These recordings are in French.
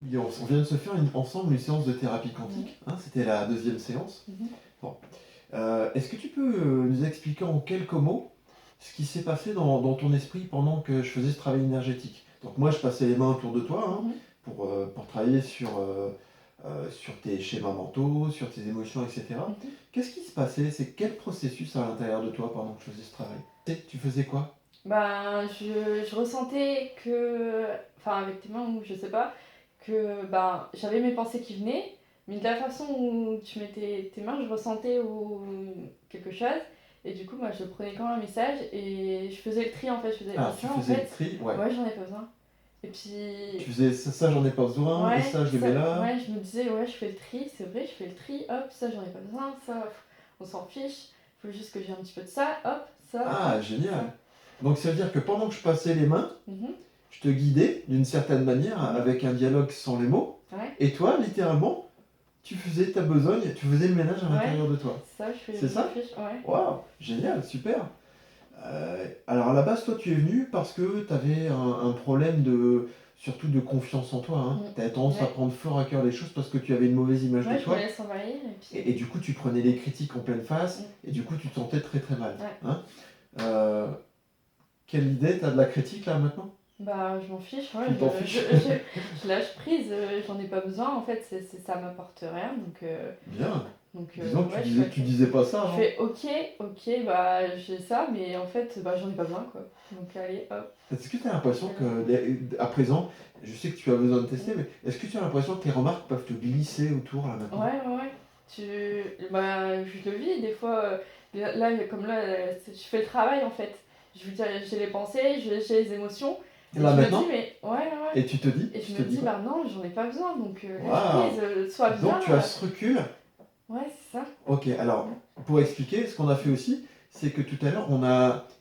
On vient de se faire ensemble une séance de thérapie quantique, hein, c'était la deuxième séance. Mhm. Bon. Est-ce que tu peux nous expliquer en quelques mots ce qui s'est passé dans ton esprit pendant que je faisais ce travail énergétique? Donc moi, je passais les mains autour de toi, hein, Mhm. pour travailler sur tes schémas mentaux, sur tes émotions, etc. Mhm. Qu'est-ce qui se passait? C'est quel processus à l'intérieur de toi pendant que je faisais ce travail? Tu faisais quoi? Ben, je ressentais que, enfin avec tes mains ou je sais pas, que ben, j'avais mes pensées qui venaient, mais de la façon où tu mettais tes mains, je ressentais quelque chose, et du coup moi je prenais comme un message et je faisais le tri en fait, je faisais, Ah, tu ça en faisais le fait, tri, ouais. ouais j'en ai pas besoin. Et Tu puis, faisais ça, j'en ai pas besoin, et ouais, ça, je le mets là. ouais, je me disais, ouais je fais le tri, c'est vrai, je fais le tri, hop, ça j'en ai pas besoin, ça, on s'en fiche, faut juste que j'ai un petit peu de ça, hop, ça, Ah, hop, génial! ça. Donc ça veut dire que pendant que je passais les mains, Mhm. je te guidais d'une certaine manière Mhm. avec un dialogue sans les mots, Ouais. et toi, littéralement, tu faisais ta besogne, tu faisais le ménage à Ouais, l'intérieur de toi. ça, je fais, C'est je m'en ça? fiche, ouais. Waouh, génial, super. Alors à la base, toi, tu es venu parce que tu avais un problème surtout de confiance en toi, hein. Tu avais tendance à Ouais. prendre fort à cœur les choses parce que tu avais une mauvaise image de Ouais, je me toi, laisse envahir et puis. et du coup, tu prenais les critiques en pleine face, Mm. et du coup, tu te sentais très très mal, Ouais. hein. Euh, Quelle idée t'as de la critique là maintenant? Bah, je m'en fiche, ouais, Tu t'en fiches? je lâche prise, j'en ai pas besoin, en fait, ça m'apporte rien, Bien. donc Disons que ouais, tu disais pas ça je avant. fais ok, ok, bah j'ai ça, mais en fait, bah j'en ai pas besoin, quoi. Donc allez, hop. Est-ce que tu as l'impression Voilà. à présent, je sais que tu as besoin de tester, Mm. mais est-ce que tu as l'impression que tes remarques peuvent te glisser autour là maintenant? Ouais, ouais, ouais. Bah, je le vis, des fois, là, comme là, je fais le travail, en fait. Je veux dire, j'ai les pensées, j'ai les émotions, et Là je me dis, maintenant? mais ouais, ouais, ouais. Et tu te dis? Et Tu je te me dis dis, quoi? bah non, j'en ai pas besoin, donc lâche Waouh! prise, sois Donc bien. tu as ce recul. Ouais, c'est ça. Ok, alors pour expliquer, ce qu'on a fait aussi, c'est que tout à l'heure,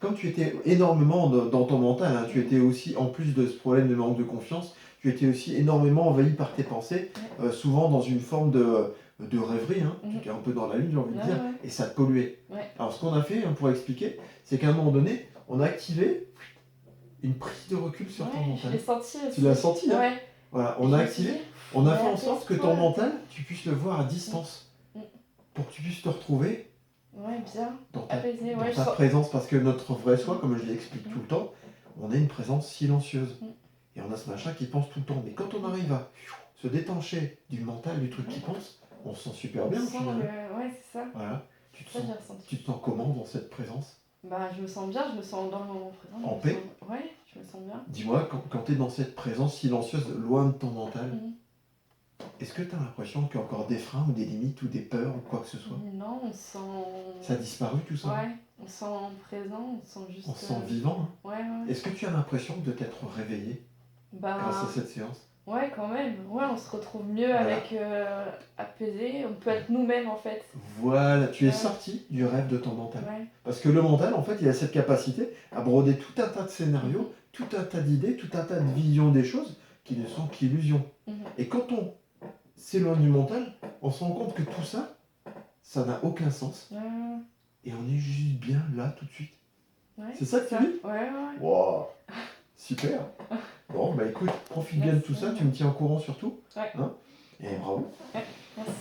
comme tu étais énormément dans ton mental, hein, tu Mhm. étais aussi, en plus de ce problème de manque de confiance, tu étais aussi énormément envahi par tes pensées, Ouais. souvent dans une forme de rêverie, hein. Tu Mhm. étais un peu dans la lune, j'ai envie de Ouais, dire, ouais. et ça te polluait. Ouais. Alors ce qu'on a fait, hein, pour expliquer, c'est qu'à un moment donné, on a activé une prise de recul sur ton Ouais, je mental. l'ai senti Tu aussi. l'as senti, hein? Ouais. Voilà, Et on a je me suis activé, dit, on a fait mais en sorte que ton apaise-toi. mental, tu puisses le voir à Mm. distance, Mm. pour que tu puisses te retrouver Ouais, bien. dans Apaisé, ouais, je ta sens. présence, parce que notre vrai soi, Mm. comme je l'explique tout Mm. le temps, on a une présence silencieuse. Mm. Et on a ce machin qui pense tout le temps. Mais quand on arrive à se détacher du mental, du truc qui pense, on se sent super On bien au sent final, hein. Ouais, c'est ça. Voilà. Ça, j'ai ressenti. Tu te sens comment dans cette présence? Bah, je me sens bien, je me sens dans le moment présent. En paix? Ouais, je me sens bien. Dis-moi, quand tu es dans cette présence silencieuse, loin de ton mental, Mhm. est-ce que tu as l'impression qu'il y a encore des freins ou des limites ou des peurs ou quoi que ce soit? Non, on Ça a sent. disparu tout ça? Ouais, on sent présent, on sent juste. On se sent vivant, hein. Ouais, ouais. Est-ce que tu as l'impression de t'être réveillé grâce à Bah, cette séance? ouais, quand même. Ouais, on se retrouve mieux Voilà. avec apaisé. On peut être nous-mêmes en fait. Voilà, tu es Ouais. sorti du rêve de ton mental. Ouais. Parce que le mental, en fait, il a cette capacité à broder tout un tas de scénarios, tout un tas d'idées, tout un tas de visions des choses qui ne sont qu'illusions. Mhm. Et quand on s'éloigne du mental, on se rend compte que tout ça, ça n'a aucun sens. Ouais, Et on est juste bien là tout de suite. ouais. C'est ça que tu dis? Ouais, ouais. Wow, super. Bon, bah écoute, profite bien de tout ça, tu me tiens au courant surtout. Ouais. Hein, et bravo. Ouais, merci.